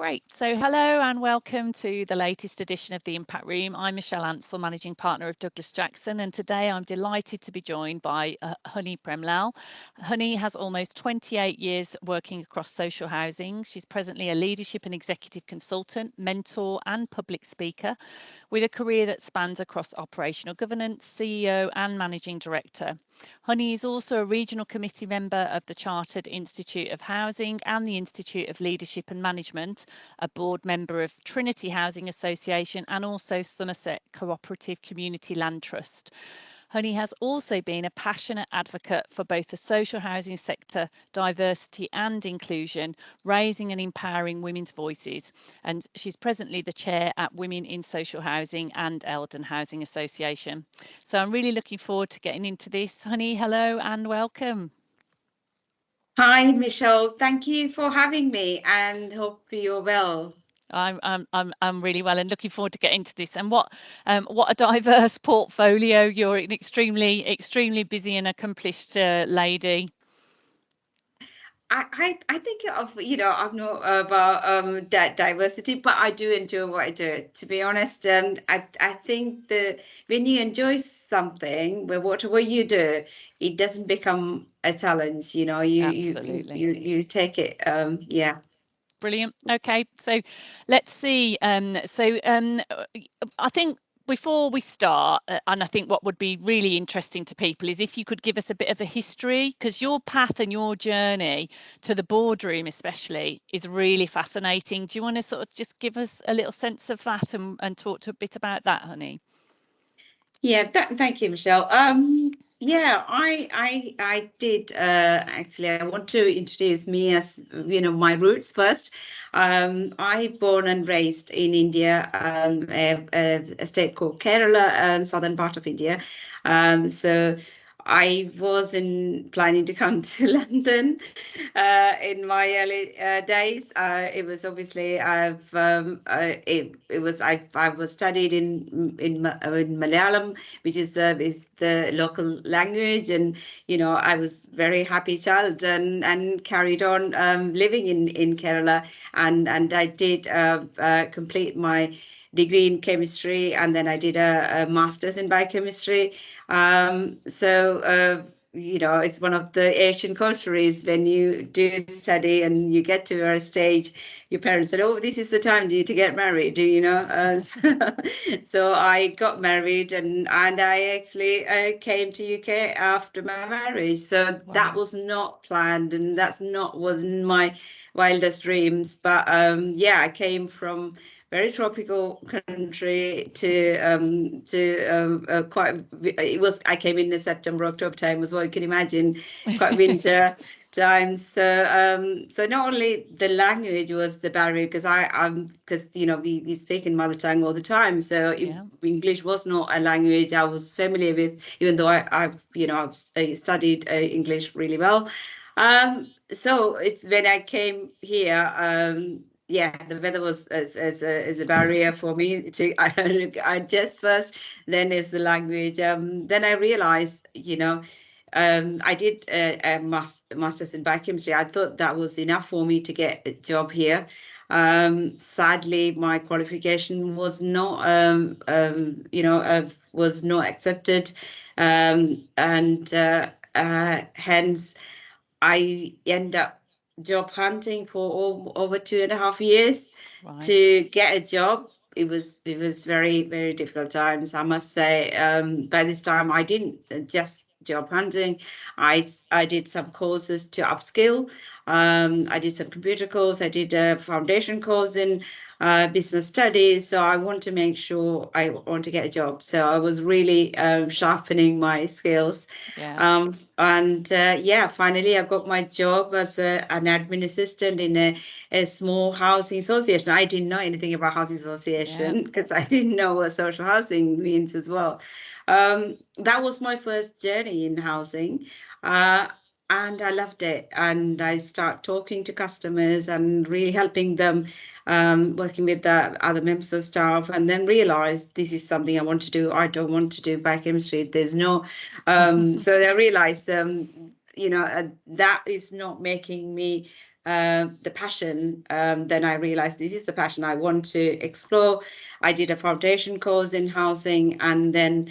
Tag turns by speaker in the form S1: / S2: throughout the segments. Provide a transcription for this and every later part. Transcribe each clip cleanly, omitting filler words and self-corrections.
S1: Great. So hello and welcome to the latest edition of the Impact Room. I'm Michelle Ansell, Managing Partner of Douglas Jackson, and today I'm delighted to be joined by Hony Premlal. Hony has almost 28 years working across social housing. She's presently a leadership and executive consultant, mentor and public speaker with a career that spans across operational governance, CEO and managing director. Hony is also a regional committee member of the Chartered Institute of Housing and the Institute of Leadership and Management, a board member of Trinity Housing Association and also Somerset Cooperative Community Land Trust. Hony has also been a passionate advocate for both the social housing sector, diversity and inclusion, raising and empowering women's voices. And she's presently the chair at Women in Social Housing and Eldon Housing Association. So I'm really looking forward to getting into this. Hony, hello and welcome.
S2: Hi, Michelle. Thank you for having me and hope you're well.
S1: I'm really well and looking forward to getting into this. And what a diverse portfolio. You're an extremely busy and accomplished lady.
S2: I think of, I'm not about diversity, but I do enjoy what I do. To be honest, I think that when you enjoy something, whatever you do, it doesn't become a challenge.
S1: Absolutely.
S2: You take it. Yeah.
S1: Brilliant. Okay, so let's see. I think before we start, and I think what would be really interesting to people is if you could give us a bit of a history, because your path and your journey to the boardroom especially is really fascinating. Do you want to sort of just give us a little sense of that and talk to a bit about that, Hony?
S2: Yeah, thank you, Michelle. Yeah, I did actually. I want to introduce me as my roots first. I born and raised in India, a state called Kerala, southern part of India. So I wasn't planning to come to London in my early days. It was obviously I was studied in Malayalam, which is the local language, and I was very happy child and carried on living in Kerala, and I did complete my degree in chemistry, and then I did a master's in biochemistry. It's one of the Asian cultures when you do study and you get to a stage, your parents said, "Oh, this is the time to get married." So I got married, and I actually came to UK after my marriage. So
S1: Wow.
S2: That was not planned, and wasn't my wildest dreams. But I came from very tropical country to quite. It was. I came in the September, October time as well. You can imagine, quite winter times. So not only the language was the barrier, because we speak in mother tongue all the time. So English was not a language I was familiar with, even though I've studied English really well. So it's when I came here. The weather was as a barrier for me to I adjust first. Then is the language. Then I realized, I did a master's in biochemistry. I thought that was enough for me to get a job here. Sadly, my qualification was not, was not accepted, and hence I end up job hunting for over 2.5 years to get a job. It was very, very difficult times, I must say. By this time, I didn't just job hunting. I did some courses to upskill. I did some computer course. I did a foundation course in business studies. So I want to make sure I want to get a job. So I was really sharpening my skills.
S1: Yeah.
S2: Finally I got my job as an admin assistant in a small housing association. I didn't know anything about housing association because I didn't know what social housing means as well. That was my first journey in housing. And I loved it. And I start talking to customers and really helping them, working with the other members of staff, and then realized this is something I want to do. I don't want to do biochemistry. There's no, so I realized, that is not making me the passion, then I realized this is the passion I want to explore. I did a foundation course in housing, and then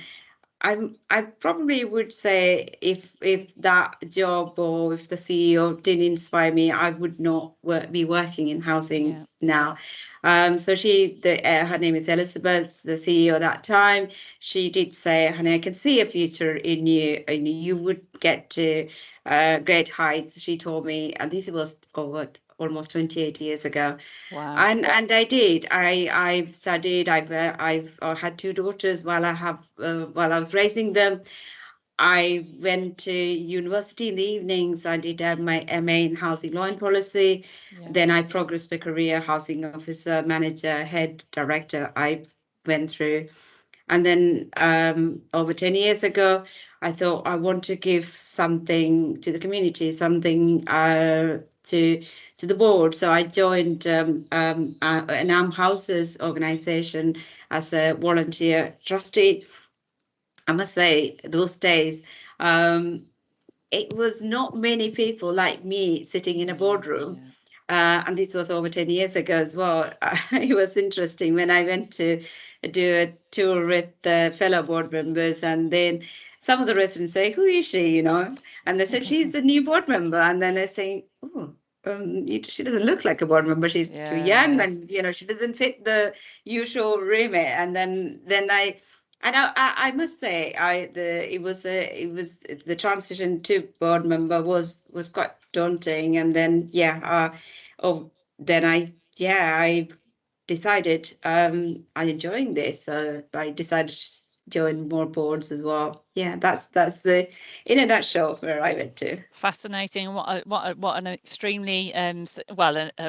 S2: I probably would say if that job or if the CEO didn't inspire me, I would not be working in housing now. So her name is Elizabeth, the CEO at that time. She did say, "Honey, I can see a future in you, and you would get to great heights." She told me, and this was over almost 28 years ago.
S1: Wow.
S2: And I did. I've studied. I've had two daughters while I was raising them. I went to university in the evenings. I did my MA in housing law and policy. Then I progressed my career, housing officer, manager, head, director. I went through. And then over 10 years ago, I thought I want to give something to the community, something to the board. So I joined an Armed Houses organization as a volunteer trustee. I must say, those days, it was not many people like me sitting in a boardroom. And this was over 10 years ago as well. It was interesting when I went to do a tour with the fellow board members, and then some of the residents say, "Who is she?" And they said, "She's the new board member." And then they're saying, "Oh, she doesn't look like a board member. She's too young, and she doesn't fit the usual remit." And then I must say, it was the transition to board member was quite daunting, and then I decided I'm enjoying this, so I decided to join more boards as well. Yeah, that's the in a nutshell where I went to.
S1: Fascinating. What an extremely a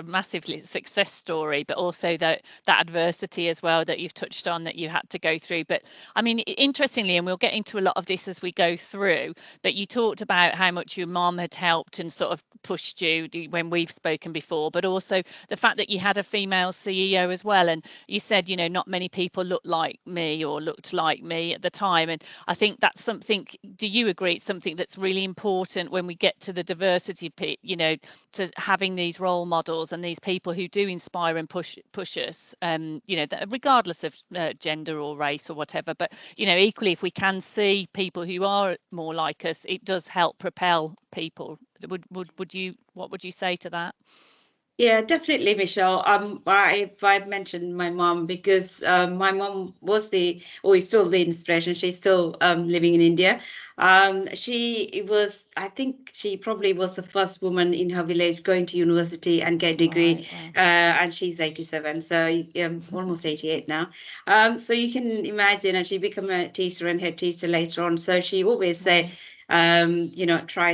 S1: massively success story, but also that adversity as well that you've touched on that you had to go through. But I mean, interestingly, and we'll get into a lot of this as we go through, but you talked about how much your mom had helped and sort of pushed you when we've spoken before, but also the fact that you had a female CEO as well. And you said, not many people looked like me or looked like me at the time. And I think that's something, do you agree, it's something that's really important when we get to the diversity, to having these role models and these people who do inspire and push us, regardless of gender or race or whatever. But, equally, if we can see people who are more like us, it does help propel people. What would you say to that?
S2: Yeah, definitely, Michelle. I've mentioned my mom because my mom was is still the inspiration. She's still living in India. I think she probably was the first woman in her village going to university and get a degree.
S1: Right, wow.
S2: And she's 87, so almost 88 now. So you can imagine, and she became a teacher and head teacher later on. So she always say, try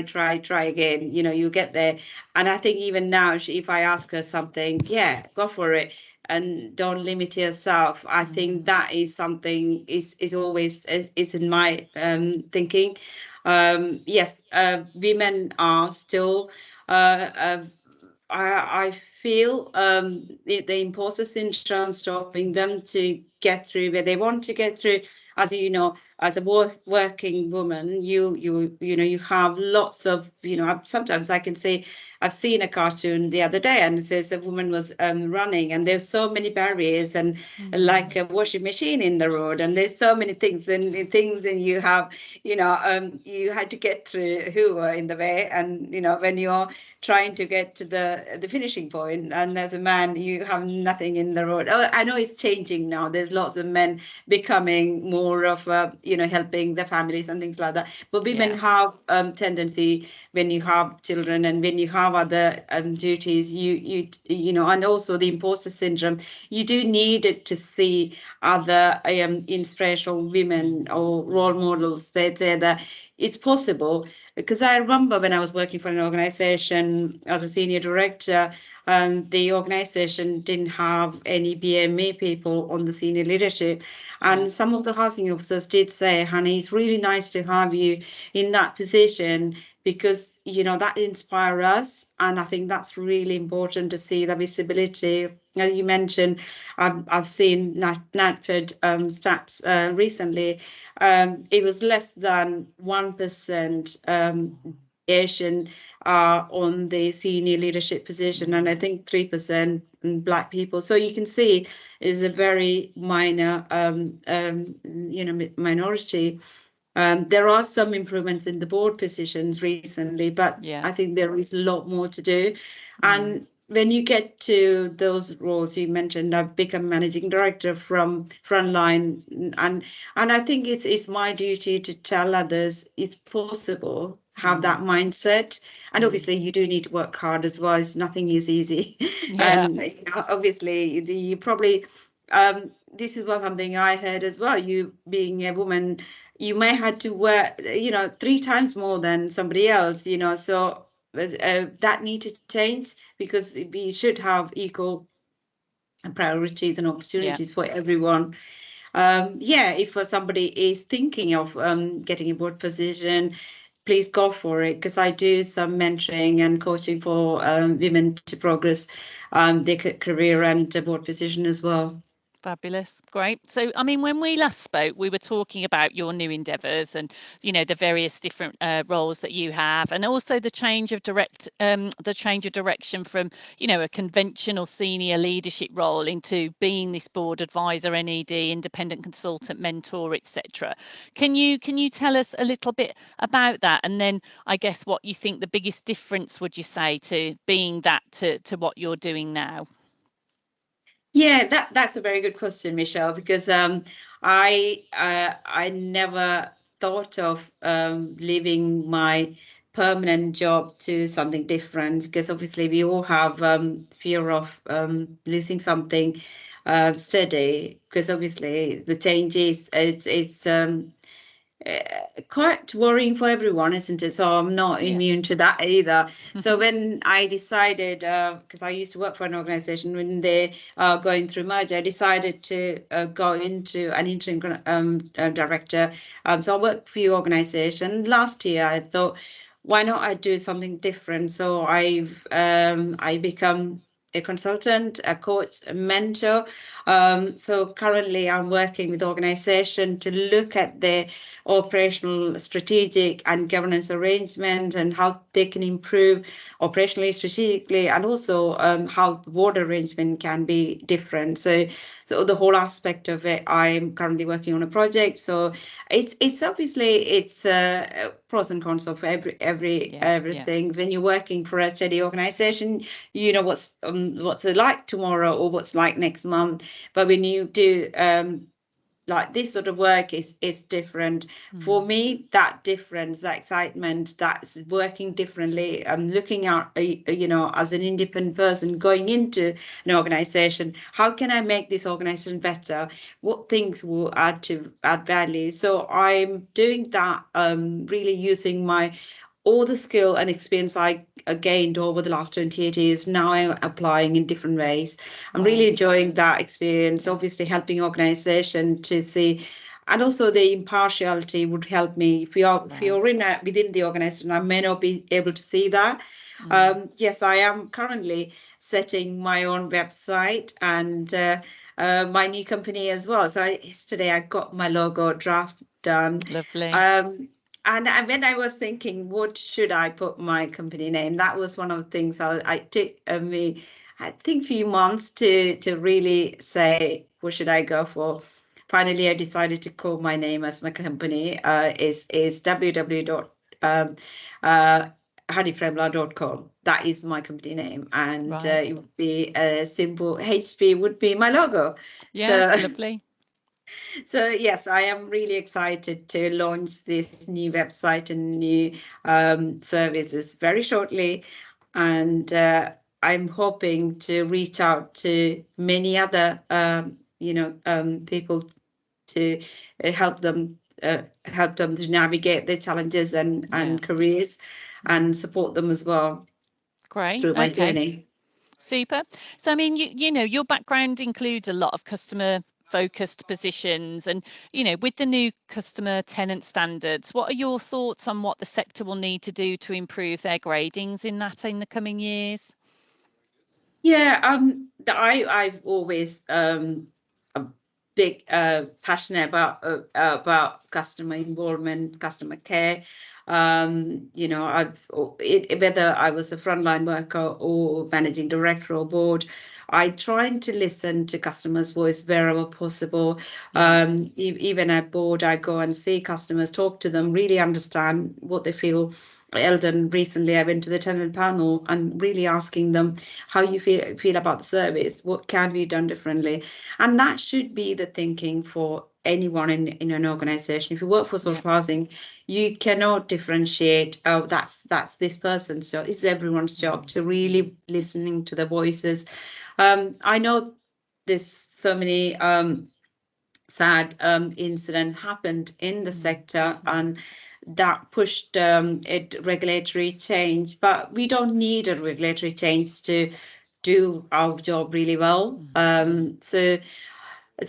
S2: again. You get there. And I think even now, if I ask her something, yeah, go for it, and don't limit yourself. I think that is something is always is in my thinking. Yes, women are still. I feel the imposter syndrome stopping them to get through where they want to get through. As you know, as a working woman, you have lots of sometimes I can say I've seen a cartoon the other day, and there's a woman was running, and there's so many barriers, and like a washing machine in the road, and there's so many things, and you have you had to get through who are in the way, and when you're trying to get to the finishing point, and as a man you have nothing in the road. I know it's changing now. There's lots of men becoming more of helping the families and things like that, but women have tendency when you have children and when you have other duties, and also the imposter syndrome, you do need it to see other inspirational women or role models. They say that it's possible. Because I remember when I was working for an organization as a senior director, the organization didn't have any BME people on the senior leadership. And some of the housing officers did say, "Honey, it's really nice to have you in that position because, that inspires us." And I think that's really important to see the visibility. As you mentioned, I've seen NatFed stats recently. It was less than 1% Asian are on the senior leadership position, and I think 3% Black people. So you can see is a very minor, minority. There are some improvements in the board positions recently, but I think there is a lot more to do. And when you get to those roles you mentioned, I've become managing director from frontline, and I think it's my duty to tell others it's possible, have that mindset. And obviously you do need to work hard as well. Nothing is easy. And obviously you probably this is something I heard as well. You being a woman, you may have to work 3 times more than somebody else, so that need to change, because we should have equal priorities and opportunities for everyone. If somebody is thinking of getting a board position, please go for it, because I do some mentoring and coaching for women to progress their career and board position as well.
S1: Fabulous. Great. So, I mean, when we last spoke, we were talking about your new endeavours and, the various different roles that you have, and also the change of direction from, a conventional senior leadership role into being this board advisor, NED, independent consultant, mentor, etc. Can you tell us a little bit about that, and then I guess what you think the biggest difference, would you say, to being that to what you're doing now?
S2: Yeah, that's a very good question, Michelle, because I never thought of leaving my permanent job to something different, because obviously we all have fear of losing something steady, because obviously the change is it's quite worrying for everyone, isn't it? So I'm not immune to that either. So when I decided, because I used to work for an organization, when they are going through merger, I decided to go into an interim director. So I worked for your organization. Last year, I thought, why not I do something different? So I become a consultant, a coach, a mentor. So currently I'm working with the organization to look at their operational, strategic and governance arrangement, and how they can improve operationally, strategically, and also how the board arrangement can be different. So the whole aspect of it, I'm currently working on a project. So it's obviously it's pros and cons of everything. When you're working for a steady organization, you know what's it like tomorrow or what's like next month. But when you do like this sort of work is different. For me, that difference, that excitement, that's working differently, looking at as an independent person going into an organization, how can I make this organization better, what things will add value. So I'm doing that, really using all the skill and experience I gained over the last 28 years, now I'm applying in different ways. I'm really enjoying that experience, obviously helping organization to see, and also the impartiality would help me. If you're within the organization, I may not be able to see that. Yes, I am currently setting my own website and my new company as well. So yesterday I got my logo draft done.
S1: Lovely.
S2: And when I was thinking, what should I put my company name? That was one of the things I took me, I think, few months to really say, what should I go for? Finally, I decided to call my name as my company is www.honypremlal.com. That is my company name, and it would be a simple HP would be my logo.
S1: Yeah, so lovely.
S2: So yes, I am really excited to launch this new website and new services very shortly, and I'm hoping to reach out to many other people to help them to navigate their challenges and careers, and support them as well.
S1: Great.
S2: Through my journey.
S1: Super. So, I mean, your background includes a lot of customer focused positions, and with the new customer tenant standards, what are your thoughts on what the sector will need to do to improve their gradings in the coming years?
S2: Yeah, I've always big passionate about customer involvement, customer care. You know, whether I was a frontline worker or managing director or board, I trying to listen to customers' voice wherever possible. Even at board, I go and see customers, talk to them, really understand what they feel. Eldon, recently I went to the tenant panel and really asking them how you feel about the service, what can be done differently, and that should be the thinking for anyone in an organization. If you work for social housing, you cannot differentiate, oh, that's this person's job. It's everyone's job to really listening to the voices. I know there's so many sad incident happened in the sector, and that pushed it regulatory change, but we don't need a regulatory change to do our job really well. So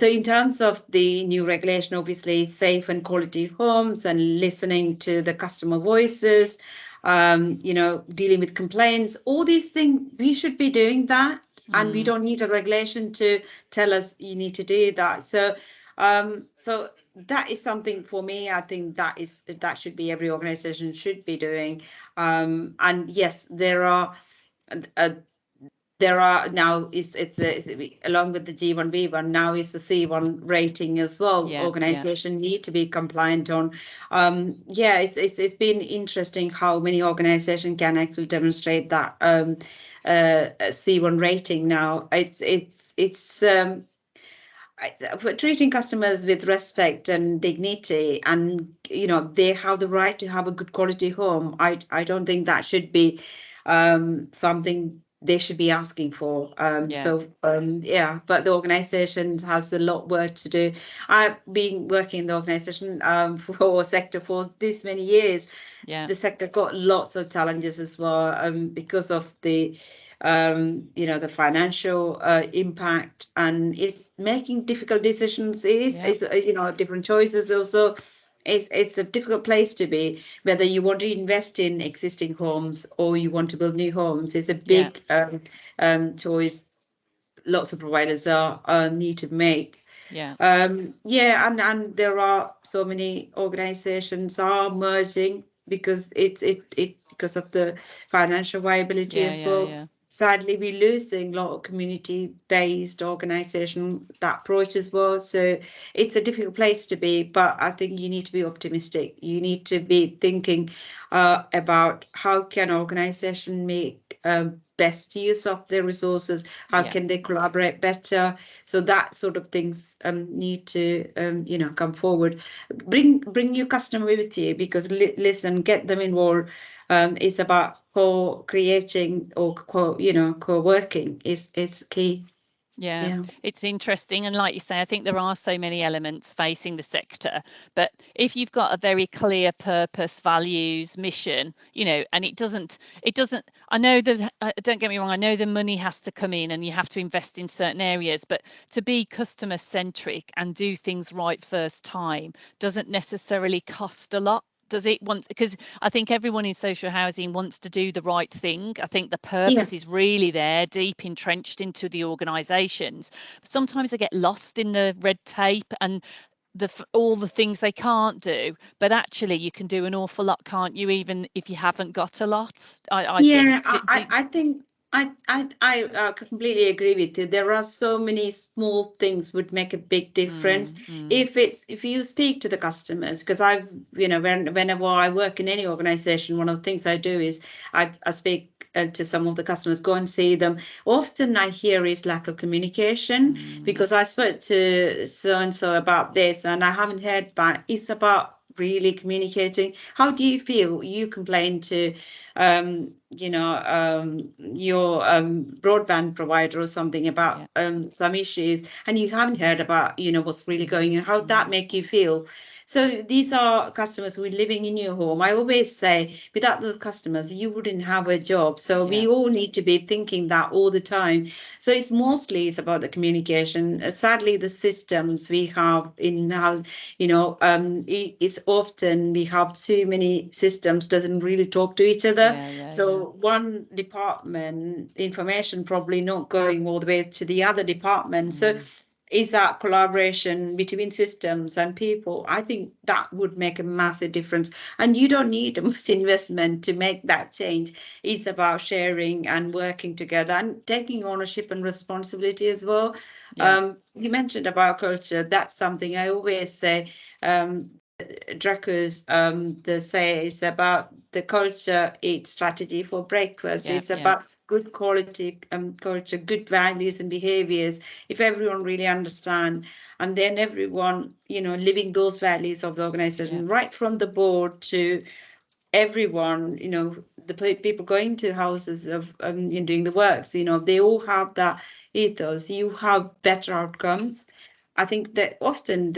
S2: in terms of the new regulation, obviously safe and quality homes and listening to the customer voices, you know, dealing with complaints, all these things, we should be doing that. And we don't need a regulation to tell us you need to do that. So so that is something for me. I think that should be every organization should be doing. And yes, there are now it's along with the G1 B1 now is the C1 rating as well. Organization need to be compliant on. Yeah, it's been interesting how many organizations can actually demonstrate that C1 rating now. It's for treating customers with respect and dignity, and you know they have the right to have a good quality home. I don't think that should be something they should be asking for. Yeah, but the organization has a lot of work to do. I've been working in the organization for sector for this many years. The sector got lots of challenges as well because of the you know, the financial impact, and it's making difficult decisions. It's you know, different choices also. It's a difficult place to be, whether you want to invest in existing homes or you want to build new homes. It's a big choice lots of providers are need to make. And there are so many organizations are merging because because of the financial viability as well. Sadly, we're losing a lot of community-based organization that approach as well. So it's a difficult place to be, but I think you need to be optimistic. You need to be thinking about how can organization make best use of their resources, how can they collaborate better. So that sort of things need to you know, come forward. Bring your customer with you, because listen, get them involved. It's about co-creating or co-working is key.
S1: It's interesting, and like you say, I think there are so many elements facing the sector, but if you've got a very clear purpose, values, mission, you know, and it doesn't I know that don't get me wrong, I know the money has to come in and you have to invest in certain areas, but to be customer centric and do things right first time doesn't necessarily cost a lot. Does it want, because I think everyone in social housing wants to do the right thing. I think the purpose is really there, deep entrenched into the organisations. Sometimes they get lost in the red tape and all the things they can't do, but actually you can do an awful lot, can't you, even if you haven't got a lot? I think.
S2: I completely agree with you. There are so many small things would make a big difference. If you speak to the customers, because I've, you know, whenever I work in any organization, one of the things I do is I speak to some of the customers, go and see them. Often I hear is lack of communication, because I spoke to so and so about this and I haven't heard back. It's about really communicating. How do you feel? You complain to you know, your broadband provider or something about some issues, and you haven't heard about, you know, what's really going on. How that make you feel? So these are customers who are living in your home. I always say, without those customers, you wouldn't have a job. So we all need to be thinking that all the time. So it's about the communication. Sadly, the systems we have in house, you know, it's often we have too many systems, doesn't really talk to each other. So one department information probably not going all the way to the other department. So is that collaboration between systems and people. I think that would make a massive difference. And you don't need much investment to make that change. It's about sharing and working together and taking ownership and responsibility as well.
S1: Yeah,
S2: You mentioned about culture. That's something I always say. Druckers, they say it's about the culture, eat strategy for breakfast.
S1: yeah,
S2: It's
S1: yeah,
S2: about good quality culture, good values and behaviors. If everyone really understand, and then everyone, living those values of the
S1: yeah.
S2: organization, right from the board to everyone, the people going to houses of doing the works, they all have that ethos. You have better outcomes. I think that often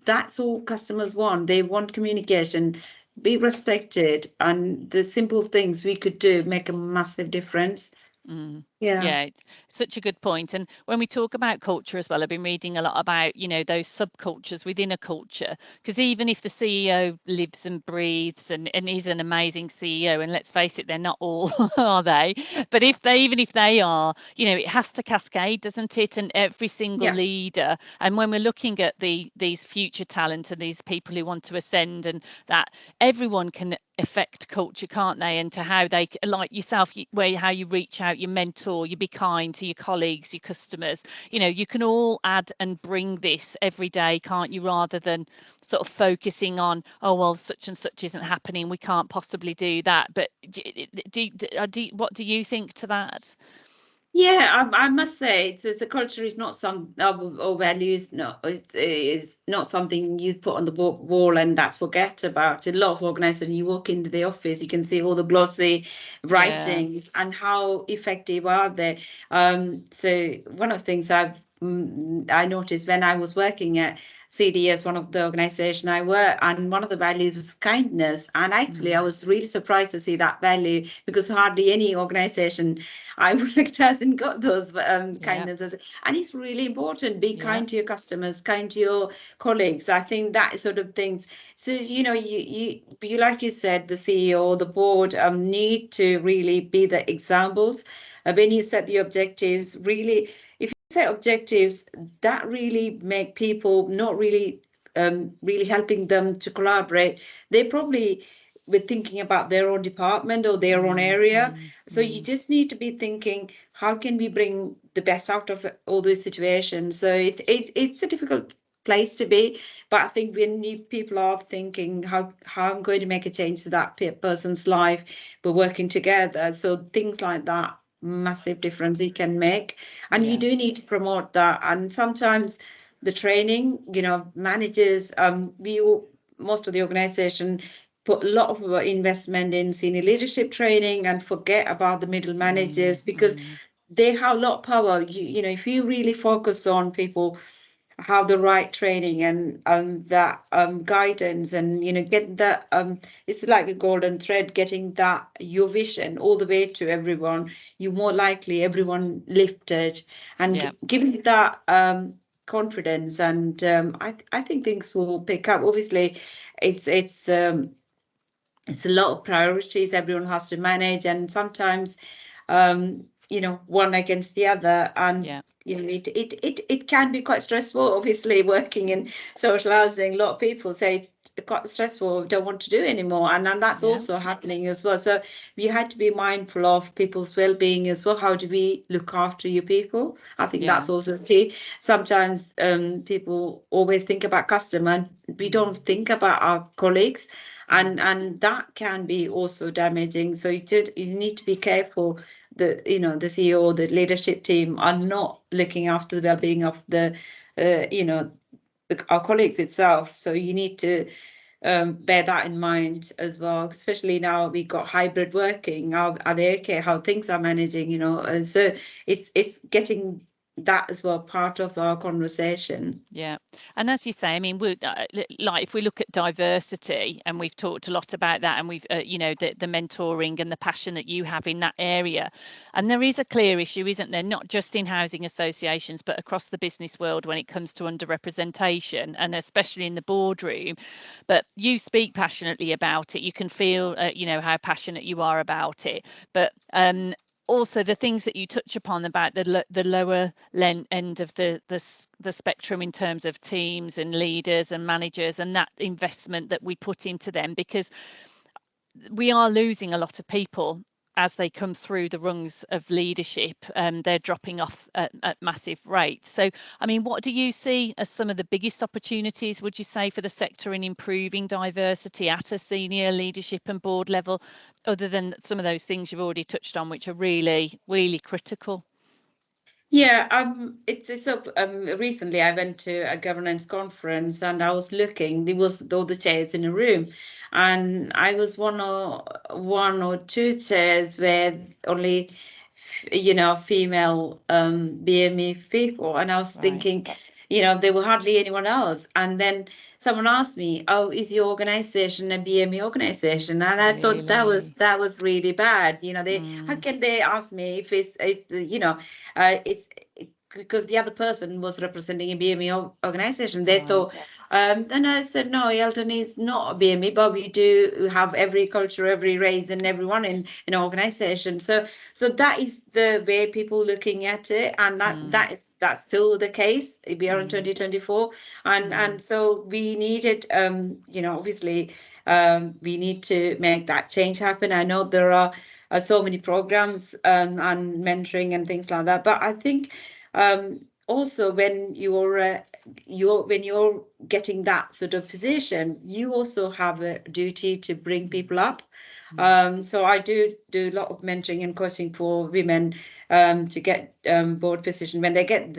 S2: that's all customers want. They want communication, be respected, and the simple things we could do make a massive difference.
S1: Mm.
S2: Yeah.
S1: Yeah, it's such a good point. And when we talk about culture as well, I've been reading a lot about, those subcultures within a culture. Because even if the CEO lives and breathes and is an amazing CEO, and let's face it, they're not all, are they? But even if they are, it has to cascade, doesn't it? And every single
S2: Yeah.
S1: leader. And when we're looking at these future talent and these people who want to ascend, and that everyone can affect culture, can't they? And to how they, like yourself, how you reach out, you mentor, you be kind to your colleagues, your customers. You can all add and bring this every day, can't you? Rather than sort of focusing on, oh well, such and such isn't happening, we can't possibly do that. But what do you think to that?
S2: Yeah, I must say, the culture is not some or values. No, it is not something you put on the wall and that's forget about. A lot of organizations, you walk into the office, you can see all the glossy
S1: Yeah.
S2: writings and how effective are they. So one of the things I noticed when I was working at CDS, one of the organization I work, and one of the values was kindness. And actually, I was really surprised to see that value because hardly any organization I worked hasn't got those
S1: Yeah.
S2: kindnesses. And it's really important. Be
S1: Yeah.
S2: kind to your customers, kind to your colleagues. I think that sort of things. So, you like you said, the CEO, the board need to really be the examples. When you set the objectives, really, if you set objectives that really make people not really really helping them to collaborate, they probably were thinking about their own department or their own area. So you just need to be thinking, how can we bring the best out of all these situations? So it's a difficult place to be, but I think when people are thinking how I'm going to make a change to that person's life, we're working together. So things like that, massive difference it can make, and you
S1: Yeah.
S2: do need to promote that. And sometimes the training, managers, most of the organization put a lot of investment in senior leadership training and forget about the middle managers because they have a lot of power. If you really focus on people have the right training and that guidance and get that it's like a golden thread, getting that your vision all the way to everyone, you more likely everyone lifted and
S1: Yeah.
S2: giving that confidence. And I think things will pick up. Obviously it's a lot of priorities everyone has to manage, and sometimes one against the other, and
S1: Yeah.
S2: it can be quite stressful. Obviously, working in social housing, a lot of people say it's quite stressful, don't want to do anymore, and that's
S1: Yeah.
S2: also happening as well. So we had to be mindful of people's well-being as well. How do we look after your people? I think
S1: Yeah.
S2: that's also key. Sometimes people always think about customer and we don't think about our colleagues, and that can be also damaging. So you need to be careful that the CEO, the leadership team are not looking after the well-being of our colleagues itself. So you need to bear that in mind as well, especially now we got hybrid working. Are they okay? How things are managing, and so it's getting that as well part of our conversation.
S1: Yeah. And as you say, I mean, like if we look at diversity, and we've talked a lot about that, and we've, the mentoring and the passion that you have in that area. And there is a clear issue, isn't there? Not just in housing associations, but across the business world when it comes to underrepresentation, and especially in the boardroom. But you speak passionately about it. You can feel, how passionate you are about it. But also the things that you touch upon about the lower end of the spectrum in terms of teams and leaders and managers, and that investment that we put into them, because we are losing a lot of people as they come through the rungs of leadership. They're dropping off at massive rates. So, I mean, what do you see as some of the biggest opportunities, would you say, for the sector in improving diversity at a senior leadership and board level, other than some of those things you've already touched on, which are really, really critical?
S2: Yeah, it's sort of, recently I went to a governance conference and I was looking, there was all the chairs in a room, and I was one or two chairs where only, female BME people, and I was
S1: Right.
S2: thinking, there were hardly anyone else. And then someone asked me, "Oh, is your organization a BME organization?" And I thought
S1: Really?
S2: that was really bad. How
S1: Mm,
S2: can they ask me if it's it's because the other person was representing a BME organization. They
S1: right.
S2: thought, then I said, no, Eldon is not a BME, but we do have every culture, every race, and everyone in an organization. So that is the way people looking at it, and
S1: Mm,
S2: that's still the case. We are in
S1: mm,
S2: 2024, and
S1: mm,
S2: so we needed, obviously, we need to make that change happen. I know there are so many programs and mentoring and things like that, but I think also when you're getting that sort of position, you also have a duty to bring
S1: mm,
S2: people up.
S1: mm.
S2: So I do a lot of mentoring and coaching for women to get board position. When they get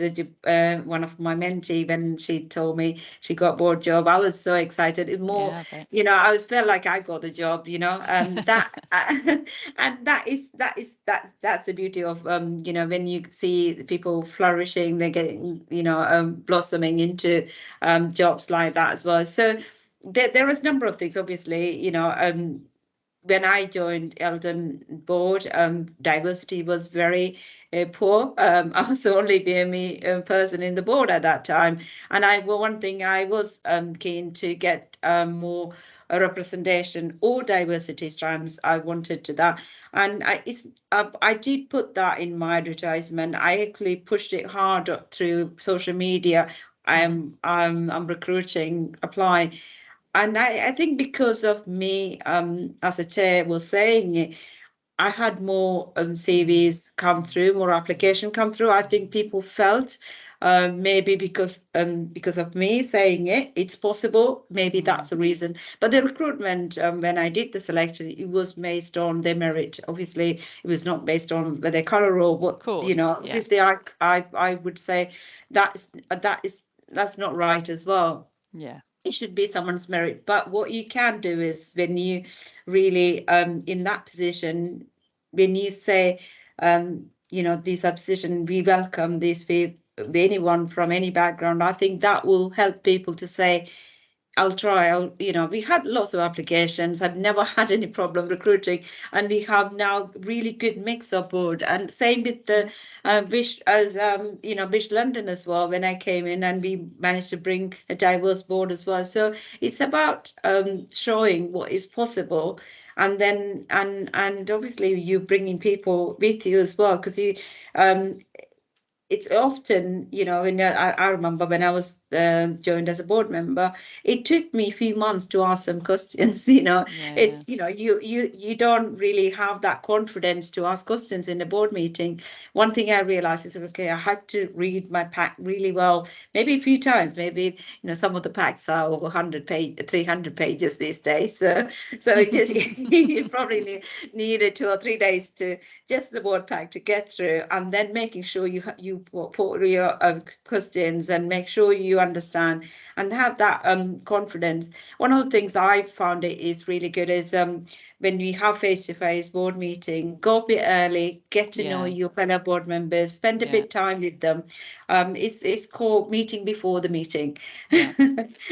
S2: one of my mentee, when she told me she got board job, I was so excited. It more,
S1: Yeah, I bet.
S2: I was felt like I got the job, and that and that's the beauty of when you see people flourishing, they're getting blossoming into jobs like that as well. So there is a number of things, obviously, when I joined Eldon board, diversity was very poor. I was the only BME person in the board at that time, and one thing I was keen to get more representation or diversity strands. I wanted to that, and I did put that in my advertisement. I actually pushed it hard through social media.
S1: Mhm.
S2: I'm recruiting, apply. And I think because of me, as the chair was saying, I had more
S1: Mm,
S2: CVs come
S1: mm,
S2: through, more
S1: mm,
S2: application come through. I think
S1: mm.
S2: people felt maybe because of me saying it, it's possible. Maybe
S1: Mm.
S2: that's the reason. But the recruitment, when I did the selection, it was based on their merit. Obviously, it was not based on their color or
S1: Of
S2: what.
S1: course, yeah,
S2: Obviously, I would say that's not right as well.
S1: yeah,
S2: It should be someone's merit. But what you can do is when you really in that position, when you say, this position, we welcome these people, anyone from any background. I think that will help people to say, I'll try. We had lots of applications. I've never had any problem recruiting, and we have now really good mix of board. And same with the Wish as Wish London as well. When I came in, and we managed to bring a diverse board as well. So it's about showing what is possible, and then and obviously you bringing people with you as well, because you um, it's often, when I remember when I was joined as a board member, it took me a few months to ask some questions.
S1: yeah,
S2: It's, you don't really have that confidence to ask questions in a board meeting. One thing I realized is, okay, I had to read my pack really well, maybe a few times, maybe, some of the packs are over 300 pages these days. So it just, you probably needed 2 or 3 days to just the board pack to get through, and then making sure you put your questions and make sure you understand and have that confidence. One of the things I found it is really good is when we have face-to-face board meeting, go a bit early, get to know
S1: yeah,
S2: your fellow board members, spend a
S1: yeah,
S2: bit time with them. It's called meeting before the meeting.
S1: yeah,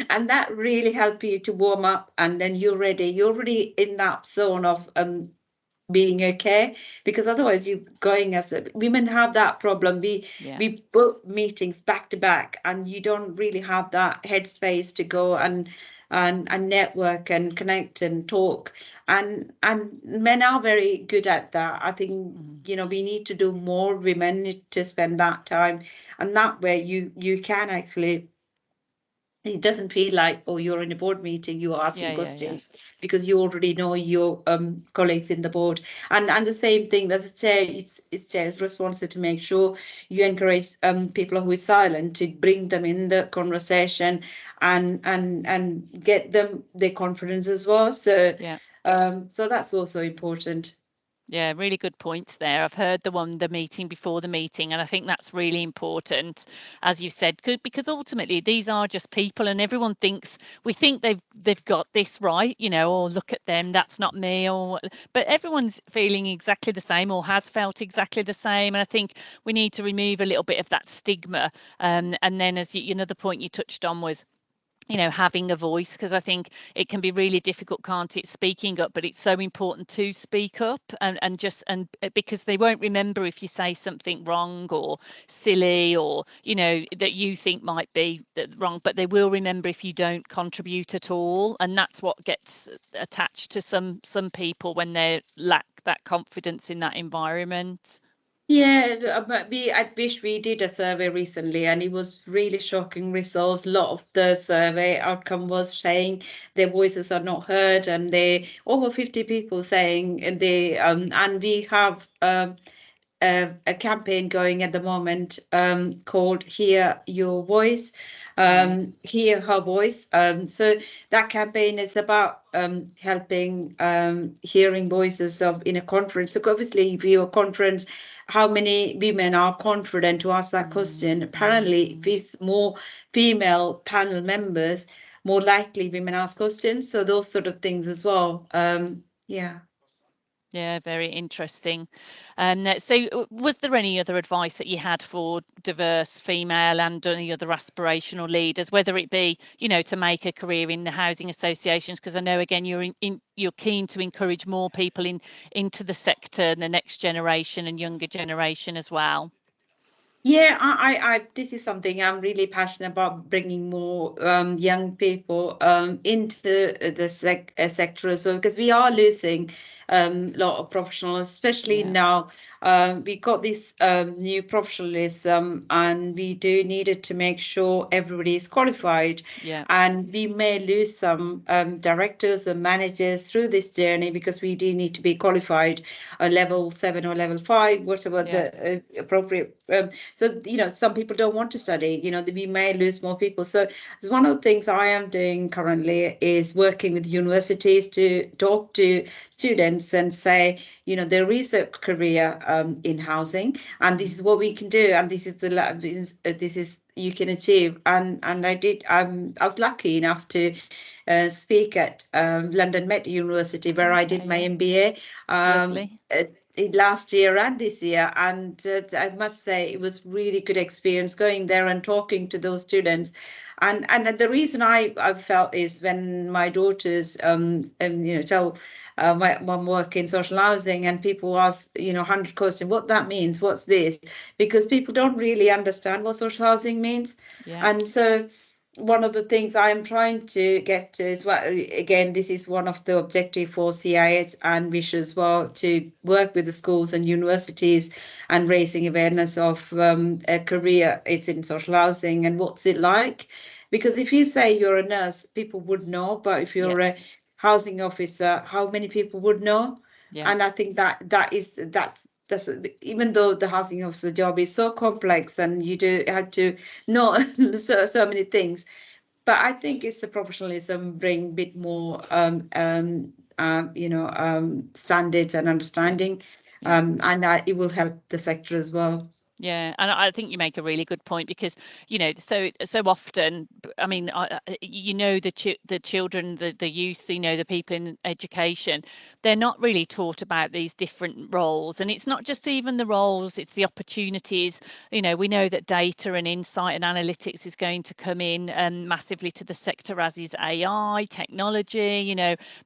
S2: And that really help you to warm up, and then you're ready. You're already in that zone of being okay, because otherwise you going as women have that problem.
S1: yeah,
S2: We book meetings back to back, and you don't really have that headspace to go and and network and connect and talk. And men are very good at that. I think, we need to do more. Women need to spend that time, and that way you can actually, it doesn't feel like, oh, you're in a board meeting, you're asking
S1: Yeah.
S2: questions, because you already know your colleagues in the board. And the same thing that the chair, it's chair's responsibility to make sure you encourage people who are silent, to bring them in the conversation, and get them their confidence as well. So
S1: Yeah.
S2: so that's also important.
S1: Yeah, really good points there. I've heard the meeting before the meeting, and I think that's really important, as you said, because ultimately these are just people, and everyone thinks we think they've got this right, or look at them, that's not me, but everyone's feeling exactly the same or has felt exactly the same. And I think we need to remove a little bit of that stigma. And then, as the point you touched on was, having a voice, because I think it can be really difficult, can't it, speaking up, but it's so important to speak up, and because they won't remember if you say something wrong or silly, or that you think might be wrong, but they will remember if you don't contribute at all. And that's what gets attached to some people when they lack that confidence in that environment.
S2: Yeah, but I wish we did a survey recently, and it was really shocking results. A lot of the survey outcome was saying their voices are not heard, and they over 50 people saying, and we have a campaign going at the moment, called Hear Your Voice, Hear Her Voice. So that campaign is about helping hearing voices of in a conference. So obviously, if you're a conference, how many women are confident to ask that question? Apparently, if it's more female panel members, more likely women ask questions. So those sort of things as well. Yeah.
S1: Yeah, very interesting. So was there any other advice that you had for diverse female and any other aspirational leaders, whether it be, to make a career in the housing associations? Because I know, again, you're keen to encourage more people into the sector, and the next generation and younger generation as well.
S2: Yeah, this is something I'm really passionate about, bringing more young people into the sector as well, because we are losing a lot of professionals, especially
S1: Yeah,
S2: now. We got this new professionalism, and we do needed to make sure everybody is qualified,
S1: yeah,
S2: and we may lose some directors or managers through this journey, because we do need to be qualified, level 7 or level 5, whatever
S1: yeah,
S2: the appropriate. So, some people don't want to study, we may lose more people. So one of the things I am doing currently is working with universities to talk to students and say, there is a career in housing, and this is what we can do, and this is you can achieve. And I was lucky enough to speak at London Met University, where I did
S1: okay,
S2: my
S1: yeah,
S2: MBA.
S1: lovely,
S2: Last year and this year, and I must say it was really good experience going there and talking to those students. And the reason I felt is, when my daughters tell my mom work in social housing, and people ask 100 questions, what that means, what's this, because people don't really understand what social housing means.
S1: yeah,
S2: And so one of the things I'm trying to get to is, well, again, this is one of the objective for CIH and Wish as well, to work with the schools and universities and raising awareness of a career is in social housing and what's it like. Because if you say you're a nurse, people would know, but if you're a
S1: yes,
S2: housing officer, how many people would know?
S1: yeah,
S2: And I think that's even though the housing officer job is so complex, and you do have to know so many things, but I think it's the professionalism bring a bit more standards and
S1: yeah,
S2: understanding,
S1: yeah.
S2: and it will help the sector as well.
S1: Yeah, and I think you make a really good point, because so often, I mean, the children, the youth, the people in education, they're not really taught about these different roles, and it's not just even the roles, it's the opportunities. We know that data and insight and analytics is going to come in massively to the sector, as is AI technology.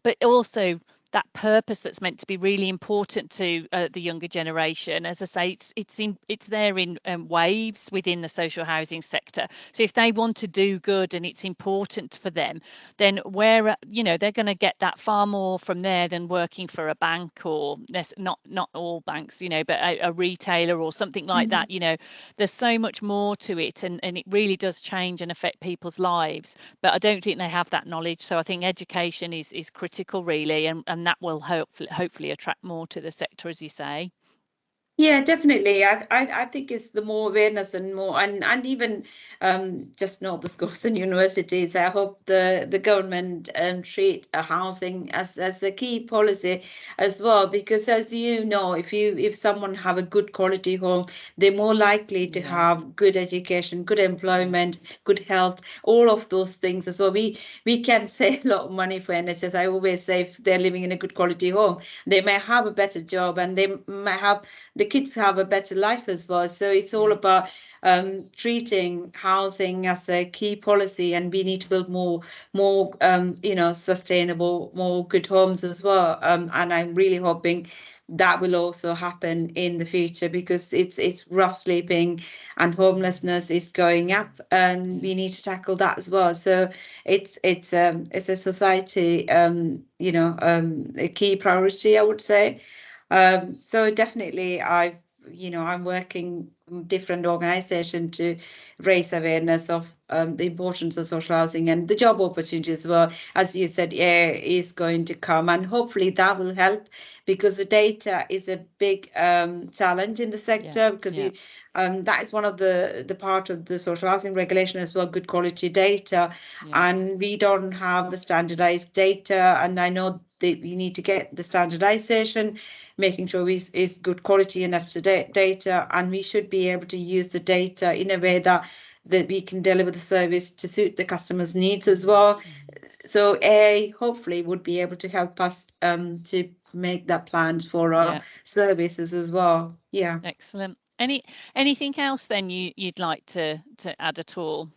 S1: But also that purpose that's meant to be really important to the younger generation. As I say, it's there in waves within the social housing sector. So if they want to do good and it's important for them, then they're going to get that far more from there than working for a bank, or not all banks, but a retailer or something like that. There's so much more to it, and it really does change and affect people's lives. But I don't think they have that knowledge. So I think education is critical, really, and that will hopefully attract more to the sector, as you say.
S2: Yeah, definitely. I think it's the more awareness and more, and even just not the schools and universities. I hope the government treat housing as a key policy as well, because as you know, if someone have a good quality home, they're more likely to have good education, good employment, good health, all of those things as well. We can save a lot of money for NHS. I always say if they're living in a good quality home, they may have a better job, and they might have the kids have a better life as well. So it's all about treating housing as a key policy, and we need to build more sustainable, more good homes as well. And I'm really hoping that will also happen in the future, because it's rough sleeping and homelessness is going up, and we need to tackle that as well. So it's a society a key priority, I would say. So definitely I'm working with different organizations to raise awareness of the importance of social housing and the job opportunities as well. As you said, is going to come, and hopefully that will help, because the data is a big challenge in the sector, because that is one of the part of the social housing regulation as well, good quality data. And we don't have standardized data, and I know that we need to get the standardization, making sure is good quality and up-to-date data, and we should be able to use the data in a way that we can deliver the service to suit the customer's needs as well. So AI hopefully would be able to help us to make that plan for our services as well. Yeah.
S1: Excellent. Anything else then you'd like to add at all?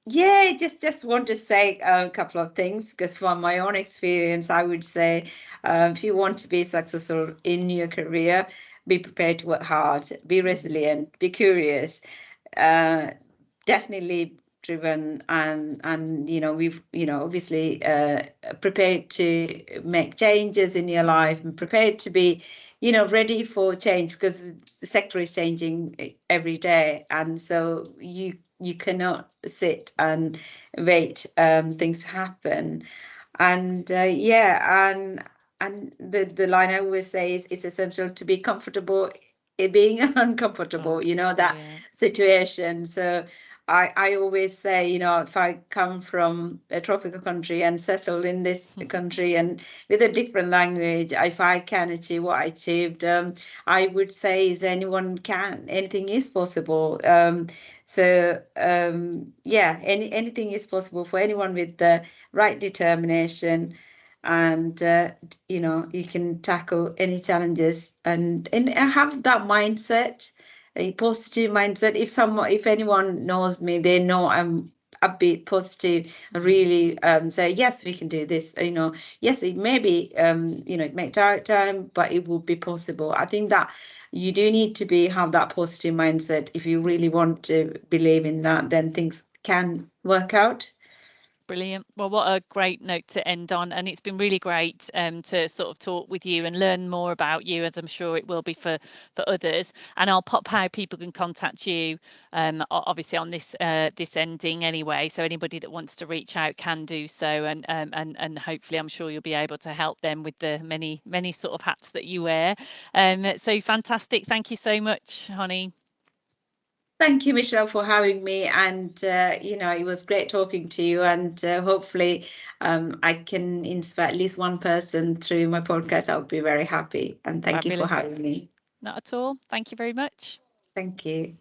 S2: Yeah, just want to say a couple of things, because from my own experience, I would say if you want to be successful in your career, be prepared to work hard, be resilient, be curious, definitely driven, and we've obviously prepared to make changes in your life, and prepared to be ready for change, because the sector is changing every day, and so you cannot sit and wait things to happen. And and the line I always say is it's essential to be comfortable in being uncomfortable, that situation. So I always say, if I come from a tropical country and settle in this country, and with a different language, if I can achieve what I achieved, I would say is anything is possible. Anything is possible for anyone with the right determination, and you can tackle any challenges, and have that mindset, a positive mindset. If anyone knows me, they know I'm upbeat, positive, really say yes, we can do this. Yes, it may be it may take time, but it will be possible. I think that you do need to have that positive mindset. If you really want to believe in that, then things can work out.
S1: Brilliant. Well, what a great note to end on. And it's been really great to sort of talk with you and learn more about you, as I'm sure it will be for others. And I'll pop how people can contact you, obviously on this ending anyway. So anybody that wants to reach out can do so. And hopefully I'm sure you'll be able to help them with the many sort of hats that you wear. So fantastic. Thank you so much, Hony.
S2: Thank you, Michelle, for having me. And, it was great talking to you. And hopefully I can inspire at least one person through my podcast. I would be very happy. And thank you for having me.
S1: Not at all. Thank you very much.
S2: Thank you.